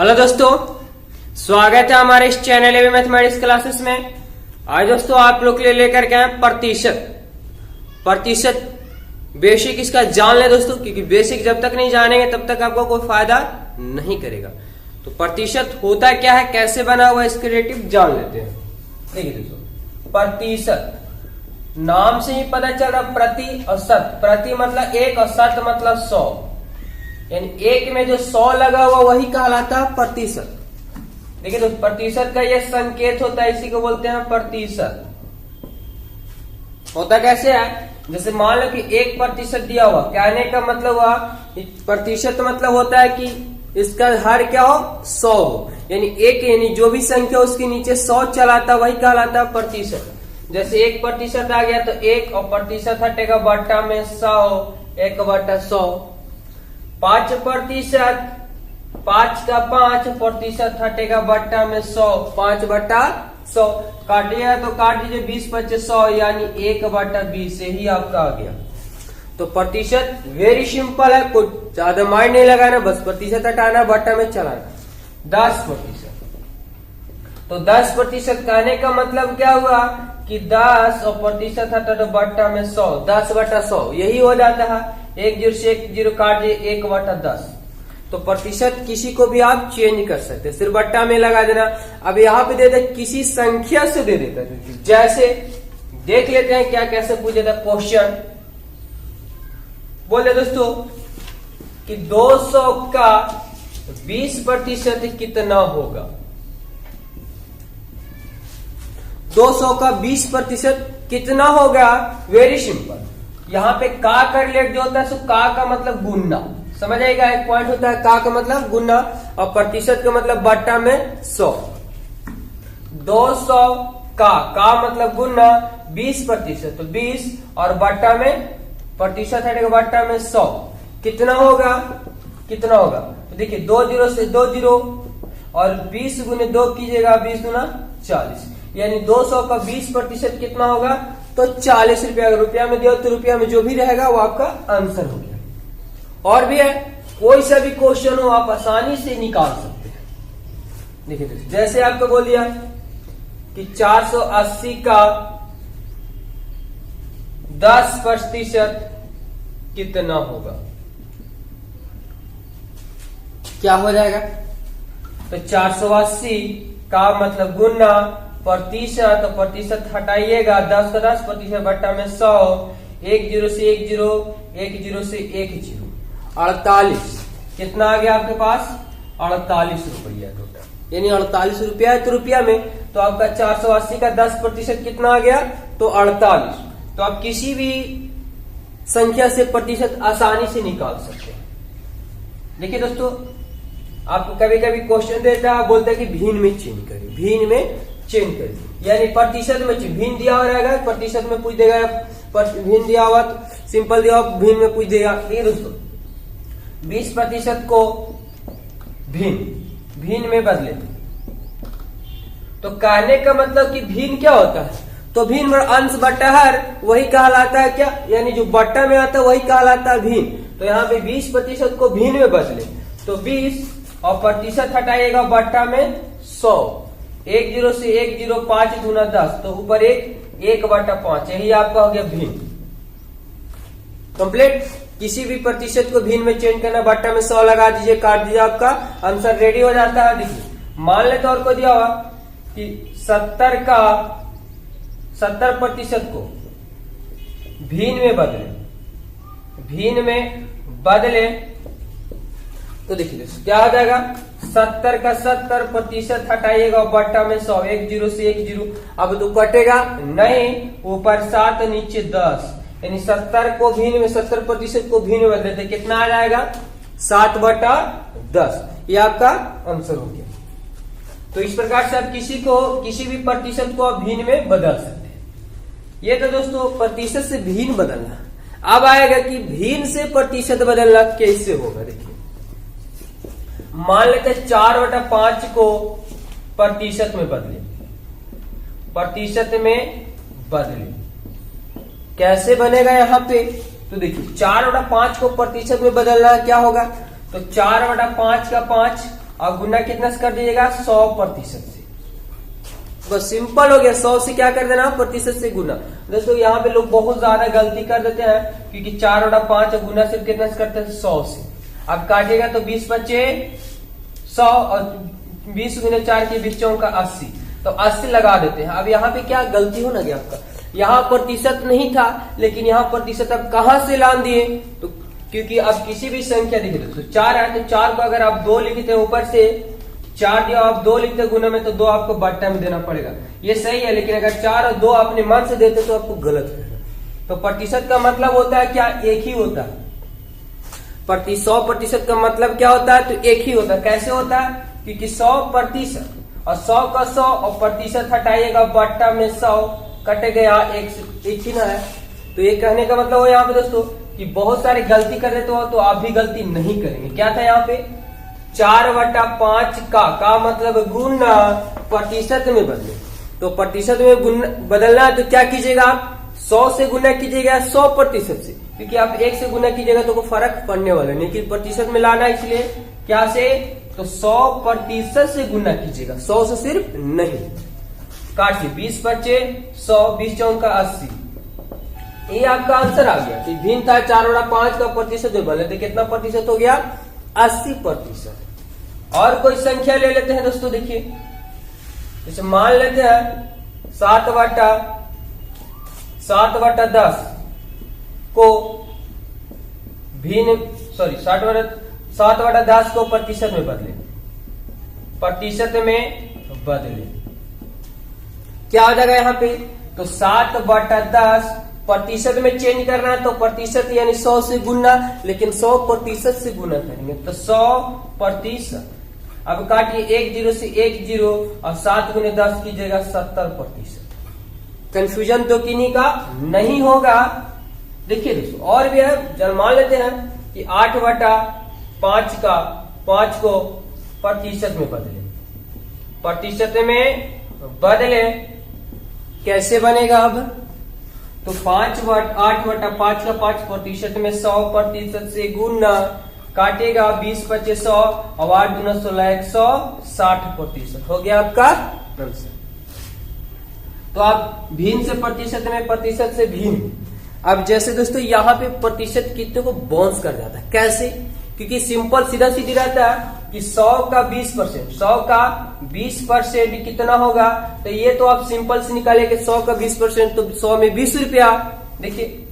Hello दोस्तों, स्वागत है हमारे इस चैनल में मैथमेटिक्स क्लासेस में। आज दोस्तों आप लोग के लिए लेकर के आए प्रतिशत बेसिक इसका जान ले दोस्तों, क्योंकि बेसिक जब तक नहीं जानेंगे तब तक आपको कोई फायदा नहीं करेगा। तो प्रतिशत होता क्या है, कैसे बना हुआ, इसके रिलेटिव जान लेते हैं। देखिए दोस्तों, प्रतिशत नाम से ही पता चल रहा, प्रति और शत। प्रति मतलब एक और शत मतलब 100, यानी एक में जो 100 लगा हुआ वही कहलाता है प्रतिशत। देखिए दोस्तों, प्रतिशत का यह संकेत होता है, इसी को बोलते हैं प्रतिशत। होता कैसे है, जैसे मान लो कि 1% दिया हुआ, कहने का मतलब हुआ प्रतिशत मतलब होता है कि इसका हर क्या हो, 100 हो, यानी एक यानी जो भी संख्या उसके नीचे 100 चलाता वही कहलाता है प्रतिशत। जैसे 1% आ गया तो 1 और प्रतिशत हटेगा बट्टा में 100, 1/100। 5%, 5 का 5% हटेगा बट्टा में 100, 5/100। काटिएगा तो काट दीजिए 20/100 यानी 1/20 ही आपका आ गया। तो प्रतिशत वेरी सिंपल है, कुछ ज्यादा माइंड नहीं लगाना, बस प्रतिशत हटाना, बट्टा में चलाना। 10%, तो 10% कहने का मतलब क्या हुआ कि 10 और प्रतिशत हटा तो बट्टा में 100, 10/100 यही हो जाता है। 1 0 से 1 0 काट दिए 1/10। तो प्रतिशत किसी को भी आप चेंज कर सकते हैं, सिर्फ बट्टा में लगा देना। अब यहाँ पे दे दे किसी संख्या से दे देता है, जैसे देख लेते हैं क्या कैसे पूछे था क्वेश्चन। बोले दोस्तों कि 200 का 20% कितना होगा। 200 का 20% कितना होगा, वेरी सिंपल। यहाँ पे का का रिलेट जो होता है सो का मतलब गुना, समझ आएगा। एक पॉइंट होता है का मतलब गुना और प्रतिशत का मतलब बट्टा में 100। 200 का मतलब गुना, 20% तो 20 और बट्टा में प्रतिशत हटेगा बट्टा में 100, कितना होगा। तो देखिए 2 0 से 2 0 और 20 गुने 2 कीजिएगा, 20 गुना 40, यानी 200 का 20% कितना होगा तो 40 रुपया। अगर रुपया में दिया तो रुपया में जो भी रहेगा वो आपका आंसर हो गया। और भी है, कोई सा भी क्वेश्चन हो आप आसानी से निकाल सकते हैं। देखिए जैसे आपको बोल दिया कि 480 का 10% कितना होगा, क्या हो जाएगा। तो 480 का मतलब गुना, प्रतिशत तो प्रतिशत हटाइएगा 10 का 10% बट्टा में 100, 1 0 से 1 0, 1 0 से 1 0, 48। कितना आ गया आपके पास, 48 रुपया टोटल, यानी 48 रुपया है। तो रुपया में तो आपका 480 का 10% कितना आ गया तो 48। तो आप किसी भी संख्या से प्रतिशत आसानी से निकाल सकते हैं। देखिए दोस्तों, आपको कभी कभी क्वेश्चन देता है, बोलते हैं कि भिन्न में चेंज करिए, भिन्न में चेंज करिए, यानी प्रतिशत में भिन्न दिया हुआ रहेगा, प्रतिशत में पूछ देगा, भिन्न दिया हुआ तो सिंपल दिया हुआ भिन्न में पूछ देगा। ठीक दोस्तों, 20% को भिन्न में बदले तो कहने का मतलब कि भिन्न क्या होता है, तो भिन्न अंश बट्टा हर वही कहलाता है क्या, यानी जो बट्टा में आता है वही कहलाता है भिन्न। तो यहाँ पे 20% को भिन्न में बदले तो 20 और प्रतिशत हटाइएगा बट्टा में 100, 1 0 से 1 0, 5 गुना 10, तो ऊपर 1/5, यही आपका हो गया भिन्न। कंप्लीट। किसी भी प्रतिशत को भिन्न में चेंज करना, बट्टा में 100 लगा दीजिए, काट दीजिए, आपका आंसर रेडी हो जाता है। देखिए मान लेते और को दिया हुआ कि 70 का 70% को भिन्न में बदले तो देखिए क्या हो जाएगा, 70 का 70% हटाइएगा बट्टा में 100, 1 0 से 1 0। अब तो कटेगा नहीं, ऊपर 7 नीचे 10, यानी 70 को भिन्न में 70% को भिन्न में बदलते कितना आ जाएगा 7/10, ये आपका आंसर हो गया। तो इस प्रकार से आप किसी भी प्रतिशत को आप भिन्न में बदल सकते हैं। ये तो दोस्तों प्रतिशत से भिन्न बदलना। अब आएगा कि भिन्न से प्रतिशत बदलना कैसे होगा। देखिए मान लेते 4/5 को प्रतिशत में बदले, कैसे बनेगा यहाँ पे, तो देखिए 4/5 को प्रतिशत में बदलना क्या होगा, तो 4/5 का 5 और गुना कितना से कर दीजिएगा 100% से। बस सिंपल हो गया, 100 से क्या कर देना प्रतिशत से गुना। दोस्तों यहाँ पे लोग बहुत ज्यादा गलती कर देते हैं क्योंकि 4/5 गुना सिर्फ कितना से करते हैं 100 से। अब काटिएगा तो 20 बचे 100 और 20 गुने 4 के 20 चौका 80, तो 80 लगा देते हैं। अब यहाँ पे क्या गलती हो ना गया आपका, यहाँ प्रतिशत नहीं था लेकिन यहाँ प्रतिशत अब कहां से लान दिए, तो क्योंकि अब किसी भी संख्या दिखे तो 4 है तो 4 को अगर आप 2 लिखते हैं ऊपर से 4 दिया आप 2 लिखते गुना में तो 2 आपको बट्टा में देना पड़ेगा, ये सही है। लेकिन अगर 4 और 2 अपने मन से देते तो आपको गलत है। तो प्रतिशत का मतलब होता है क्या, एक ही होता है। 100% का मतलब क्या होता है, तो एक ही होता है। कैसे होता है, क्योंकि 100% और 100 का 100 और प्रतिशत हटाइएगा बट्टा में 100 कटेगा, यहाँ एक ही ना है। तो ये कहने का मतलब हो यहाँ पे दोस्तों कि बहुत सारे गलती कर देते हो तो आप भी गलती नहीं करेंगे। क्या था यहाँ पे 4/5 का मतलब गुना प्रतिशत में बदले, तो प्रतिशत में बदलना है तो क्या कीजिएगा आप 100 से गुना कीजिएगा 100% से, क्योंकि आप 1 से गुना कीजिएगा तो कोई फर्क पड़ने वाला नहीं, लेकिन प्रतिशत में लाना है इसलिए क्या से, तो 100% से गुना कीजिएगा, 100 से सिर्फ नहीं। काटिए 20 बचे 100, 20 चौका 80, ये आपका आंसर आ गया कि भिन्न था 4/5 का प्रतिशत में बदले तो कितना प्रतिशत हो गया 80%। और कोई संख्या ले लेते हैं दोस्तों, देखिए जैसे मान लेते हैं 7/10 को भिन्न 7/10 को प्रतिशत में बदले, क्या हो जाएगा यहाँ पे, तो 7/10 प्रतिशत में चेंज करना है तो प्रतिशत यानी 100 से गुना, लेकिन 100% से गुना करेंगे तो 100%। अब काटिए 1 0 से 1 0 और 7 गुने 10 कीजिएगा 70%। कंफ्यूजन तो किन्हीं का नहीं होगा। देखिए दोस्तों और भी है, जब मान लेते हैं कि 8/5 का 5 को प्रतिशत में बदले, कैसे बनेगा अब, तो 8/5 का 5 प्रतिशत में 100% से गुना, काटेगा 20 बचे 100 और 8 गुना 16 160% हो गया आपका आंसर। तो आप भिन्न से प्रतिशत में, प्रतिशत से भिन्न। अब जैसे दोस्तों यहाँ पे प्रतिशत कितने को बाउंस कर जाता है, कैसे, क्योंकि सिंपल सीधा सीधी रहता है कि 100 का 20% कितना होगा, तो ये तो आप सिंपल से निकाले कि 100 का 20% तो 100 में 20 रुपया। देखिए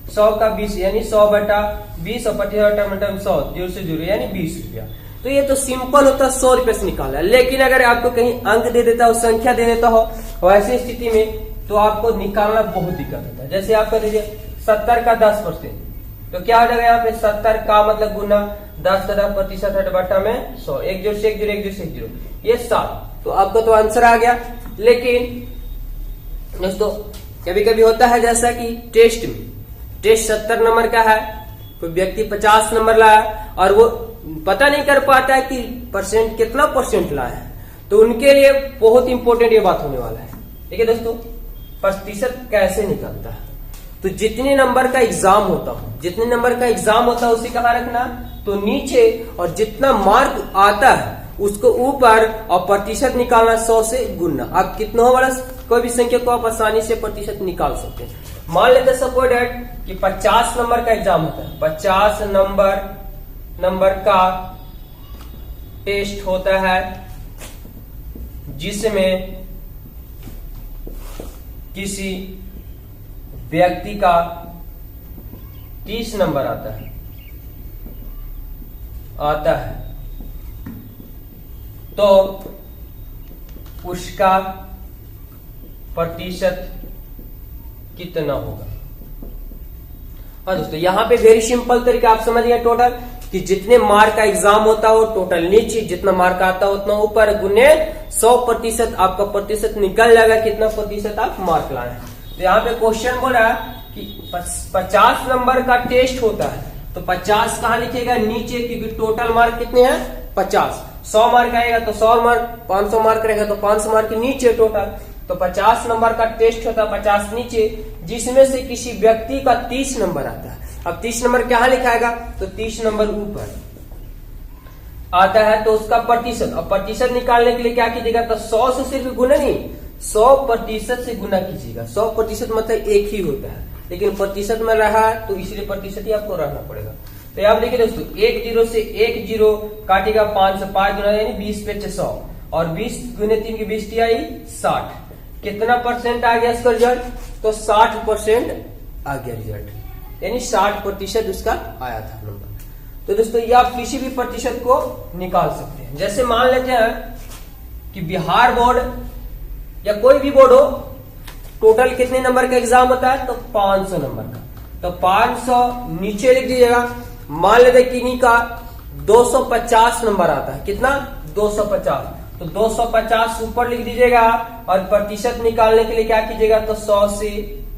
100 का 20 यानी 100/20 और 25/100 0 से 0 यानी 20 रुपया। तो ये तो सिंपल होता है 100 रुपए से निकाला। लेकिन अगर आपको कहीं अंक दे देता हो, संख्या दे देता हो, वैसी स्थिति में तो आपको निकालना बहुत दिक्कत होता है। जैसे आप कर दीजिए 70 का 10%, तो क्या हो जाएगा यहाँ पे 70 का मतलब गुना 10 का 10% हट बट्टा में 100, 1 0 से 1 0 1 0 से 1 0 ये 7। तो आपका तो आंसर आ गया। लेकिन दोस्तों कभी कभी होता है जैसा कि टेस्ट में, टेस्ट 70 नंबर का है, कोई व्यक्ति 50 नंबर लाया और वो पता नहीं कर पाता है कि परसेंट कितना परसेंट लाया है, तो उनके लिए बहुत इंपॉर्टेंट ये बात होने वाला है। देखिए दोस्तों प्रतिशत कैसे निकलता है, तो जितने नंबर का एग्जाम होता हो उसे कहाँ रखना, तो नीचे, और जितना मार्क आता है उसको ऊपर, और प्रतिशत निकालना 100 से गुना। आप कितना वाला कोई भी संख्या को आप आसानी से प्रतिशत निकाल सकते हैं। मान लेते सपोज डेट कि 50 नंबर का एग्जाम होता है, 50 नंबर का टेस्ट होता है जिसमें किसी व्यक्ति का 30 नंबर आता है, तो उसका प्रतिशत कितना होगा। हाँ दोस्तों यहाँ पे वेरी सिंपल तरीका आप समझ गए, टोटल कि जितने मार्क का एग्जाम होता हो टोटल नीचे, जितना मार्क आता हो उतना ऊपर, गुने 100% आपका प्रतिशत निकल जाएगा कितना प्रतिशत आप मार्क लाए। तो यहाँ पे क्वेश्चन बोला कि 50 नंबर का टेस्ट होता है, तो 50 कहाँ लिखेगा, नीचे, क्योंकि टोटल मार्क कितने हैं 50। 100 मार्क आएगा तो 100 मार्क, 500 मार्क रहेगा तो 500 मार्क नीचे टोटल। तो 50 नंबर का टेस्ट होता है, 50 नीचे, जिसमें से किसी व्यक्ति का 30 नंबर आता है। अब 30 नंबर कहाँ लिखाएगा, तो 30 नंबर ऊपर। आता है तो उसका प्रतिशत, अब प्रतिशत निकालने के लिए क्या कीजिएगा, तो 100 से सिर्फ गुना नहीं, 100% से गुना कीजिएगा। 100% मतलब एक ही होता है, लेकिन प्रतिशत में रहा तो इसलिए प्रतिशत ही आपको रहना पड़ेगा। तो यहाँ देखिए दोस्तों, 1 0 से 1 0 काटेगा 5 से 5 गुना यानी 20 पे 100 और 20 गुने 3 की 20 आई 60। कितना परसेंट आ गया इसका रिजल्ट, तो 60% आ गया रिजल्ट, यानी 60% उसका आया था नंबर। तो दोस्तों ये आप किसी भी प्रतिशत को निकाल सकते हैं। जैसे मान लेते हैं कि बिहार बोर्ड या कोई भी बोर्ड हो, टोटल कितने नंबर का एग्जाम होता है, तो 500 नंबर का। तो 500 नीचे लिख दीजिएगा। मान लेते किन्हीं का 250 नंबर आता है, कितना 250, तो 250 ऊपर लिख दीजिएगा और प्रतिशत निकालने के लिए क्या कीजिएगा, तो 100 से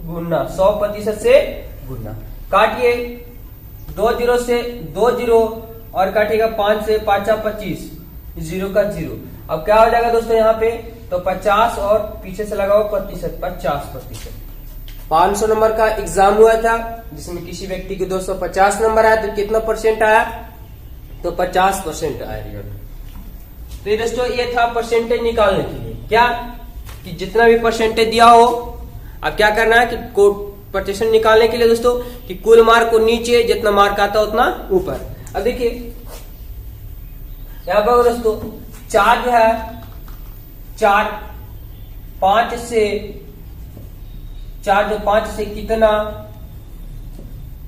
गुना, 100% से गुना। काटिए 2 0 से 2 0 और काटिएगा 5 से 5 25, 0 का 0। अब क्या हो जाएगा दोस्तों यहाँ पे, तो 50 और पीछे से लगाओ प्रतिशत, 50%। 500 नंबर का एग्जाम हुआ था जिसमें किसी व्यक्ति के 250 नंबर आया, तो कितना परसेंट आया, तो 50% आया रिजल्ट। तो ये दोस्तों ये था परसेंटेज निकालने के लिए, क्या कि जितना भी परसेंटेज दिया हो, अब क्या करना है कि प्रतिशत निकालने के लिए दोस्तों कि कुल मार्क को नीचे, जितना मार्क आता है उतना ऊपर। अब देखिए यहां पर दोस्तों 4 जो है, 4 5 से 4 जो 5 से कितना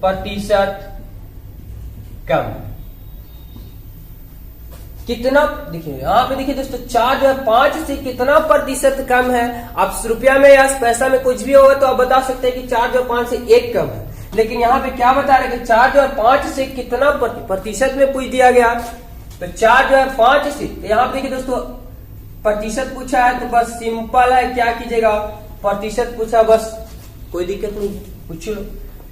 प्रतिशत कम, कितना, देखिए यहां पे देखिए दोस्तों 4 जो है 5 से कितना प्रतिशत कम है। आप रुपया में या पैसा में कुछ भी होगा तो आप बता सकते हैं कि 4 जो 5 से 1 कम है, लेकिन यहाँ पे क्या बता रहे कि 4 जो है 5 से कितना प्रतिशत में पूछ दिया गया, तो 4 जो है 5 से, तो यहाँ पे देखिए दोस्तों प्रतिशत पूछा है तो बस सिंपल है, क्या कीजिएगा, प्रतिशत पूछा बस कोई दिक्कत नहीं, पूछ लो।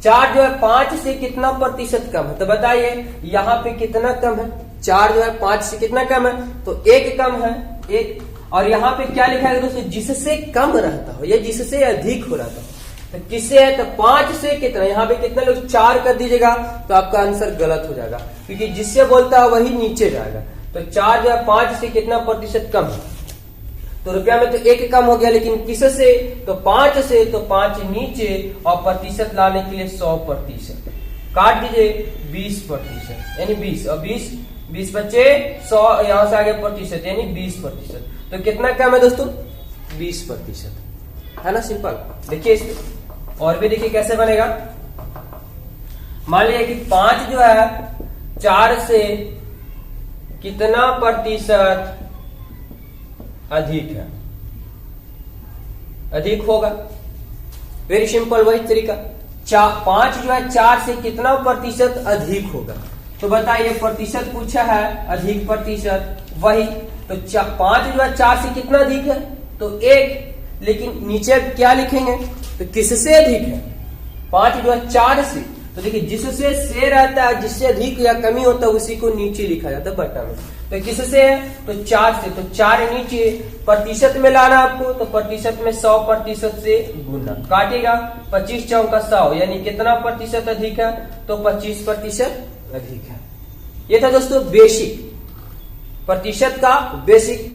4 जो है 5 से कितना प्रतिशत कम है, तो बताइए यहाँ पे कितना कम है, 4 जो है 5 से कितना कम है, तो 1 कम है, 1। और यहाँ पे क्या लिखा है दोस्तों, जिससे कम रहता हो या जिससे अधिक हो रहता हो, तो किससे है, तो 5 से कितना, यहाँ पे कितना लोग 4 कर दीजिएगा तो आपका आंसर गलत हो जाएगा, क्योंकि जिससे बोलता है वही नीचे जाएगा। तो 4 जो है 5 से कितना प्रतिशत कम है, तो रुपया में तो 1 कम हो गया, लेकिन किससे, तो 5 से, तो 5 नीचे और प्रतिशत लाने के लिए 100%। काट दीजिए 20%, यानी 20 और 20 बच्चे 100, यहां से आगे प्रतिशत यानी 20%। तो कितना कम है दोस्तों, 20%, है ना, सिंपल। देखिए और भी देखिए कैसे बनेगा। मान लीजिए कि 5 जो है 4 से कितना प्रतिशत अधिक है, अधिक होगा, वेरी सिंपल, वही तरीका। 5 जो है 4 से कितना प्रतिशत अधिक होगा, तो बताइए प्रतिशत पूछा है, अधिक प्रतिशत, वही। तो 5 जो है 4 से कितना अधिक है, तो 1, लेकिन नीचे क्या लिखेंगे, तो किससे अधिक है, 5 जो है 4 से, तो देखिए जिससे से रहता है, जिससे अधिक या कमी होता है उसी को नीचे लिखा जाता है बटा में। तो किससे है, तो 4 से, तो 4 नीचे, प्रतिशत में लाना आपको, तो प्रतिशत में 100% से गुना, काटेगा 25 चौका 100, यानी कितना प्रतिशत अधिक है, तो 25% अधिक है। ये था दोस्तों बेसिक, प्रतिशत का बेसिक।